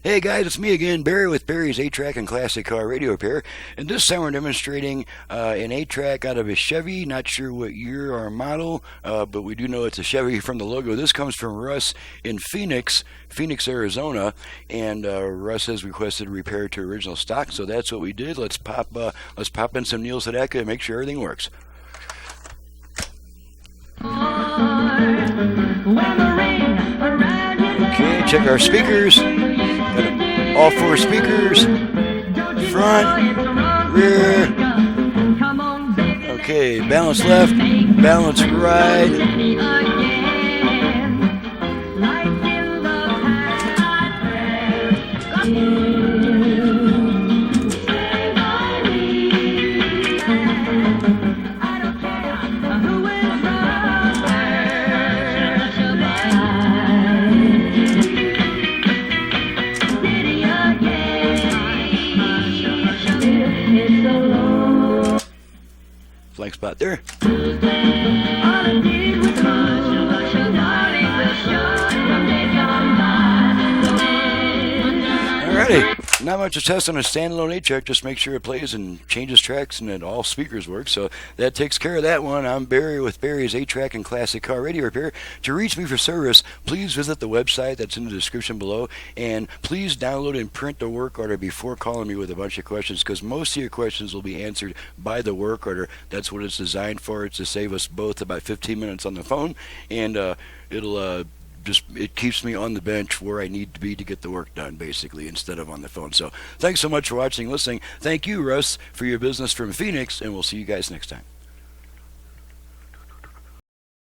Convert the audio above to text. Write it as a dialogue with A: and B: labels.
A: Hey guys, it's me again, Barry with Barry's 8-Track and Classic Car Radio Repair. And this time we're demonstrating an 8-track out of a Chevy. Not sure what year or model, but we do know it's a Chevy from the logo. This comes from Russ in Phoenix, Arizona. And Russ has requested repair to original stock, so that's what we did. Let's pop in some Neil Sedaka and make sure everything works. Okay, check our speakers. All 4 speakers, front, rear. Okay, balance left, balance right. Flank spot there. Alrighty, not much to test on a standalone 8-track, just make sure it plays and changes tracks and that all speakers work, so that takes care of that one. I'm Barry with Barry's 8-Track and Classic Car Radio Repair. To reach me for service, please visit the website that's in the description below, and please download and print the work order before calling me with a bunch of questions, because most of your questions will be answered by the work order. That's what it's designed for. It's to save us both about 15 minutes on the phone, and it keeps me on the bench where I need to be to get the work done, basically, instead of on the phone. So thanks so much for watching and listening. Thank you, Russ, for your business from Phoenix, and we'll see you guys next time.